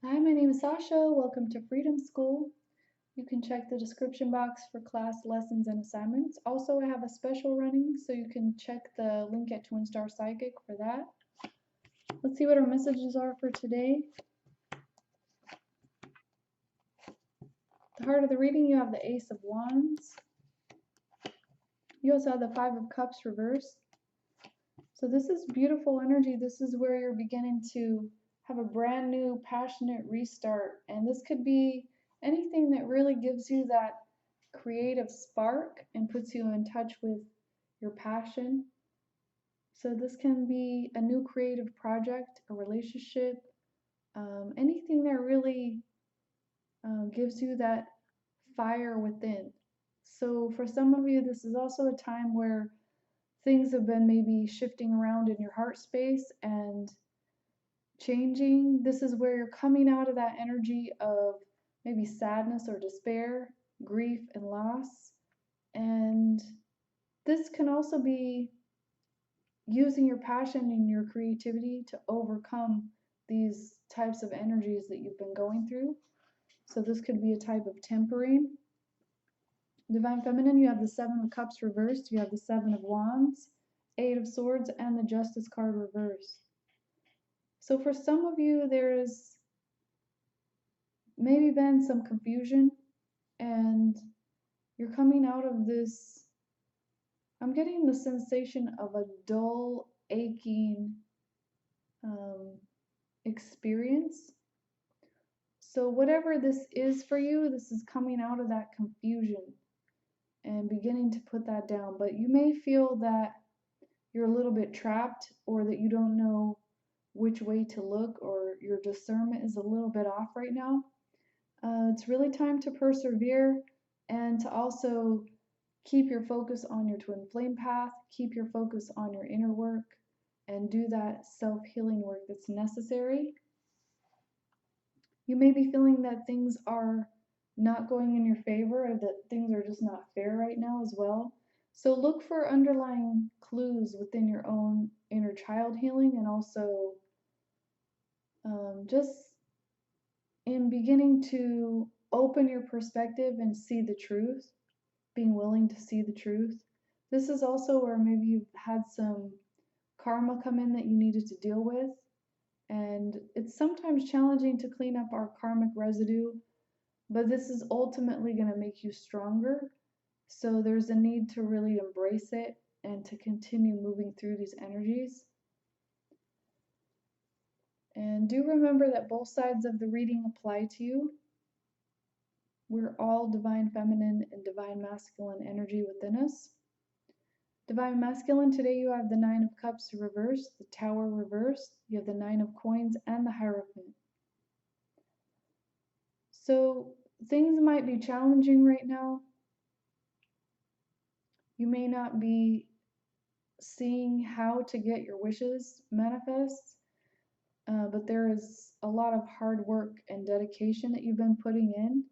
Hi, my name is Sasha. Welcome to Freedom School. You can check the description box for class lessons and assignments. Also, I have a special running, so you can check the link at Twin Star Psychic for that. Let's see what our messages are for today. The heart of the reading, you have the Ace of Wands. You also have the Five of Cups reversed. So this is beautiful energy. This is where you're beginning to have a brand new, passionate restart. And this could be anything that really gives you that creative spark and puts you in touch with your passion. So this can be a new creative project, a relationship, anything that really gives you that fire within. So for some of you, this is also a time where things have been maybe shifting around in your heart space and changing. This is where you're coming out of that energy of maybe sadness or despair, grief and loss. And this can also be using your passion and your creativity to overcome these types of energies that you've been going through. So this could be a type of tempering. Divine Feminine, you have the Seven of Cups reversed, you have the Seven of Wands, Eight of Swords, and the Justice card reversed. So for some of you, there's maybe been some confusion and you're coming out of this. I'm getting the sensation of a dull, aching experience. So whatever this is for you, this is coming out of that confusion and beginning to put that down. But you may feel that you're a little bit trapped or that you don't know which way to look or your discernment is a little bit off right now. It's really time to persevere and to also keep your focus on your twin flame path, keep your focus on your inner work, and do that self-healing work that's necessary. You may be feeling that things are not going in your favor or that things are just not fair right now as well. So look for underlying clues within your own inner child healing and also just in beginning to open your perspective and see the truth, being willing to see the truth. This is also where maybe you've had some karma come in that you needed to deal with. And it's sometimes challenging to clean up our karmic residue, but this is ultimately going to make you stronger. So there's a need to really embrace it and to continue moving through these energies. And do remember that both sides of the reading apply to you. We're all divine feminine and divine masculine energy within us. Divine masculine, today you have the Nine of Cups reversed, the Tower reversed, you have the Nine of Coins, and the Hierophant. So things might be challenging right now. You may not be seeing how to get your wishes manifest, but there is a lot of hard work and dedication that you've been putting in.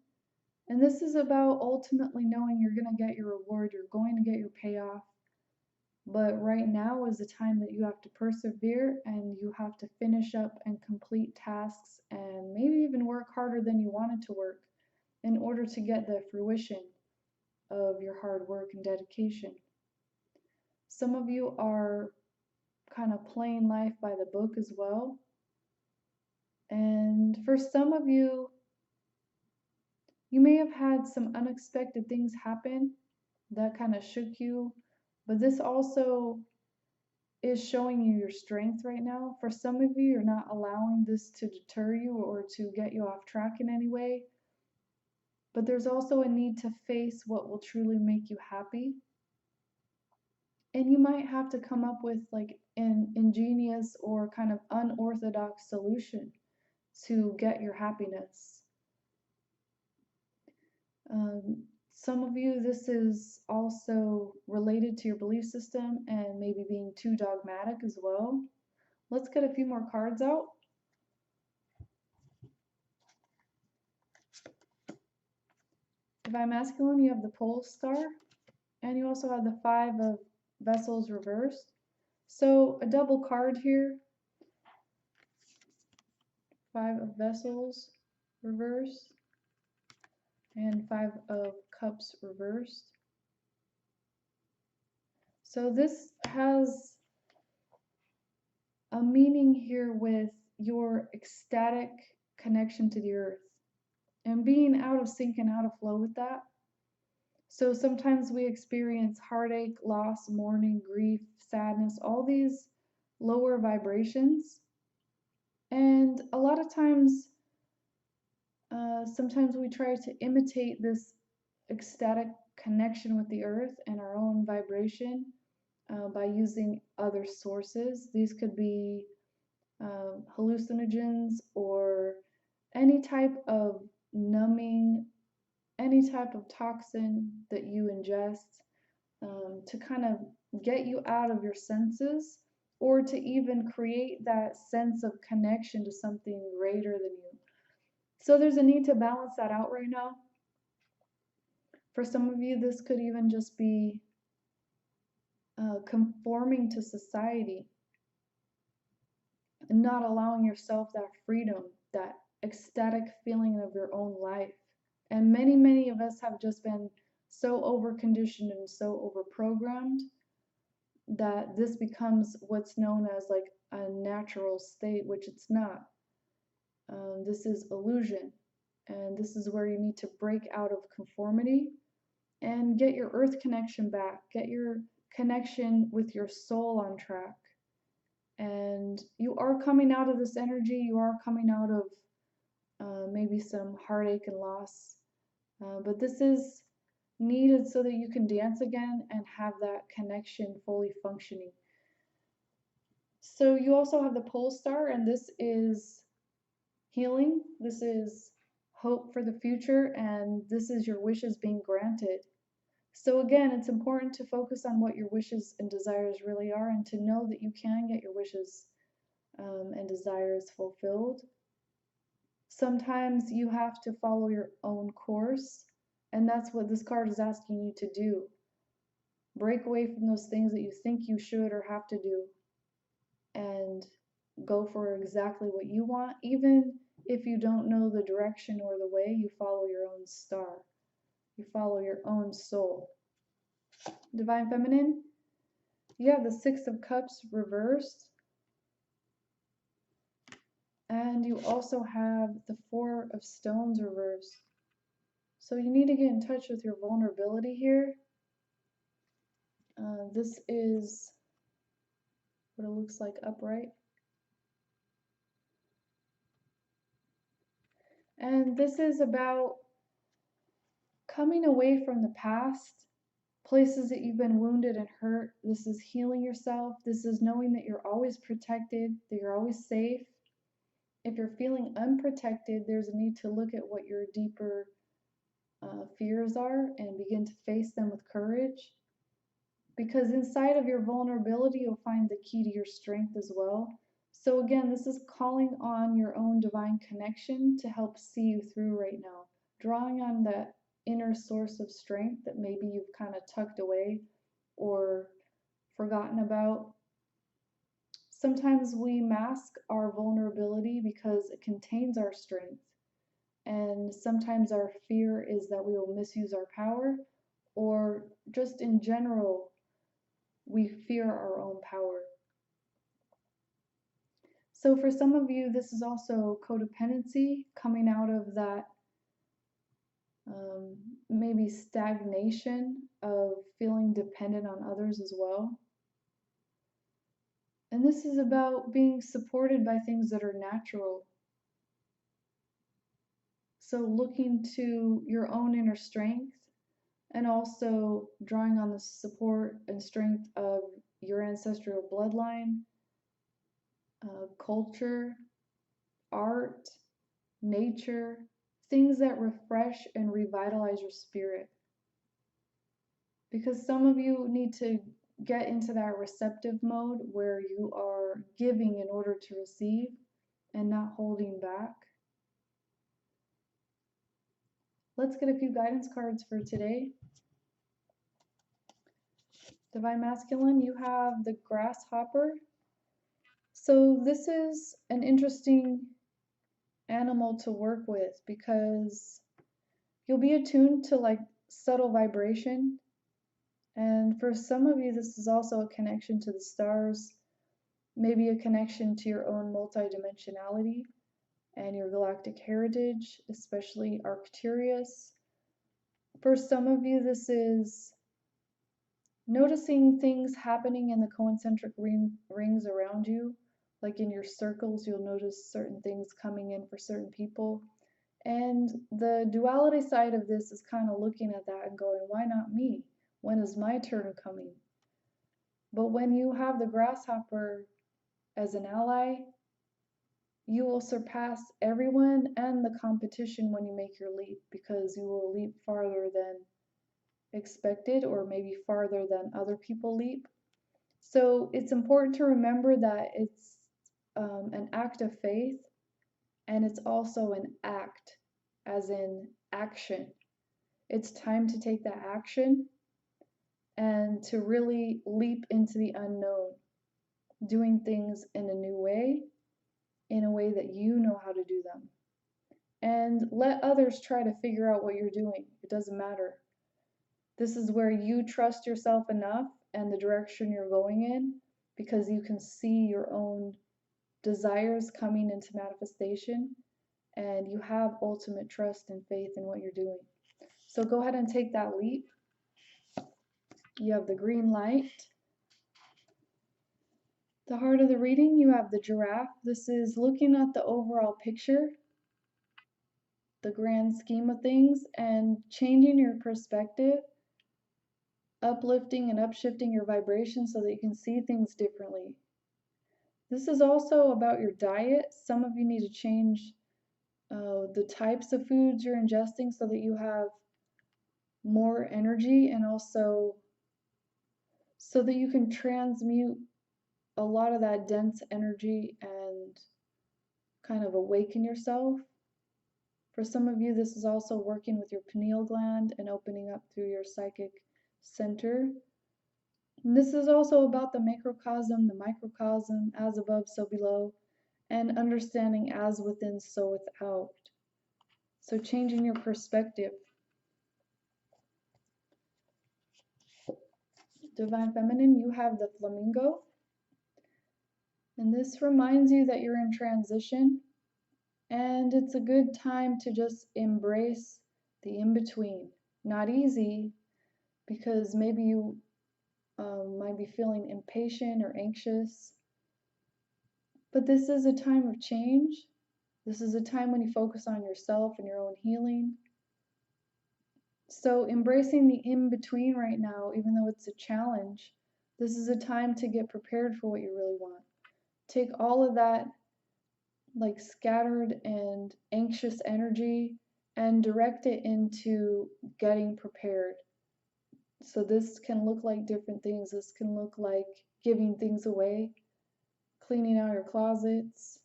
And this is about ultimately knowing you're going to get your reward, you're going to get your payoff. But right now is the time that you have to persevere and you have to finish up and complete tasks and maybe even work harder than you wanted to work in order to get the fruition of your hard work and dedication. Some of you are kind of playing life by the book as well. And for some of you, you may have had some unexpected things happen that kind of shook you, but this also is showing you your strength right now. For some of you, you're not allowing this to deter you or to get you off track in any way, but there's also a need to face what will truly make you happy. And you might have to come up with like an ingenious or kind of unorthodox solution to get your happiness. Some of you, this is also related to your belief system and maybe being too dogmatic as well. Let's get a few more cards out. Divine Masculine, you have the Pole Star, and you also have the Five of Vessels reversed. So a double card here. Five of Vessels reversed, and Five of Cups reversed. So this has a meaning here with your ecstatic connection to the earth and being out of sync and out of flow with that. So sometimes we experience heartache, loss, mourning, grief, sadness, all these lower vibrations. And a lot of times, sometimes we try to imitate this ecstatic connection with the earth and our own vibration by using other sources. These could be hallucinogens or any type of numbing, any type of toxin that you ingest to kind of get you out of your senses, or to even create that sense of connection to something greater than you. So there's a need to balance that out right now. For some of you, this could even just be conforming to society and not allowing yourself that freedom, that ecstatic feeling of your own life. And many of us have just been so over-conditioned and so over-programmed that this becomes what's known as like a natural state, which it's not. This is illusion. And this is where you need to break out of conformity and get your earth connection back. Get your connection with your soul on track. And you are coming out of this energy. You are coming out of maybe some heartache and loss. But this is needed so that you can dance again and have that connection fully functioning. So you also have the pole star, and this is healing. This is hope for the future, and this is your wishes being granted. So again, it's important to focus on what your wishes and desires really are, and to know that you can get your wishes and desires fulfilled. Sometimes you have to follow your own course, and that's what this card is asking you to do. Break away from those things that you think you should or have to do, and go for exactly what you want. Even if you don't know the direction or the way, you follow your own star. You follow your own soul. Divine Feminine, you have the Six of Cups reversed. And you also have the Four of Stones reversed. So you need to get in touch with your vulnerability here. This is what it looks like upright. And this is about coming away from the past, places that you've been wounded and hurt. This is healing yourself. This is knowing that you're always protected, that you're always safe. If you're feeling unprotected, there's a need to look at what your deeper fears are and begin to face them with courage. Because inside of your vulnerability, you'll find the key to your strength as well. So again, this is calling on your own divine connection to help see you through right now. Drawing on that inner source of strength that maybe you've kind of tucked away or forgotten about. Sometimes we mask our vulnerability because it contains our strength. And sometimes our fear is that we will misuse our power, or just in general, we fear our own power. So for some of you, this is also codependency, coming out of that maybe stagnation of feeling dependent on others as well. And this is about being supported by things that are natural. So looking to your own inner strength, and also drawing on the support and strength of your ancestral bloodline, culture, art, nature, things that refresh and revitalize your spirit. Because some of you need to get into that receptive mode where you are giving in order to receive and not holding back. Let's get a few guidance cards for today. Divine Masculine, you have the Grasshopper. So this is an interesting animal to work with, because you'll be attuned to like subtle vibration. And for some of you, this is also a connection to the stars, maybe a connection to your own multidimensionality and your galactic heritage, especially Arcturus. For some of you, this is noticing things happening in the concentric rings around you. Like in your circles, you'll notice certain things coming in for certain people. And the duality side of this is kind of looking at that and going, why not me? When is my turn coming? But when you have the grasshopper as an ally, you will surpass everyone and the competition when you make your leap, because you will leap farther than expected, or maybe farther than other people leap. So it's important to remember that it's an act of faith, and it's also an act, as in action. It's time to take that action and to really leap into the unknown, doing things in a new way, in a way that you know how to do them. And let others try to figure out what you're doing. It doesn't matter. This is where you trust yourself enough and the direction you're going in, because you can see your own desires coming into manifestation, and you have ultimate trust and faith in what you're doing. So go ahead and take that leap. You have the green light. The heart of the reading, you have the giraffe. This is looking at the overall picture, the grand scheme of things, and changing your perspective, uplifting and upshifting your vibration so that you can see things differently. This is also about your diet. Some of you need to change the types of foods you're ingesting so that you have more energy, and also so that you can transmute a lot of that dense energy and kind of awaken yourself. For some of you, this is also working with your pineal gland and opening up through your psychic center. And this is also about the macrocosm, the microcosm, as above, so below, and understanding as within, so without. So changing your perspective. Divine Feminine, you have the flamingo. And this reminds you that you're in transition, and it's a good time to just embrace the in-between. Not easy, because maybe you might be feeling impatient or anxious, but this is a time of change. This is a time when you focus on yourself and your own healing. So embracing the in-between right now, even though it's a challenge, this is a time to get prepared for what you really want. Take all of that like scattered and anxious energy and direct it into getting prepared. So this can look like different things. This can look like giving things away, cleaning out your closets,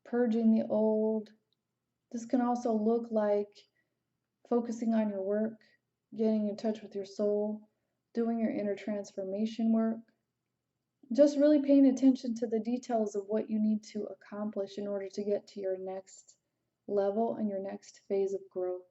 purging the old. This can also look like focusing on your work, getting in touch with your soul, doing your inner transformation work. Just really paying attention to the details of what you need to accomplish in order to get to your next level and your next phase of growth.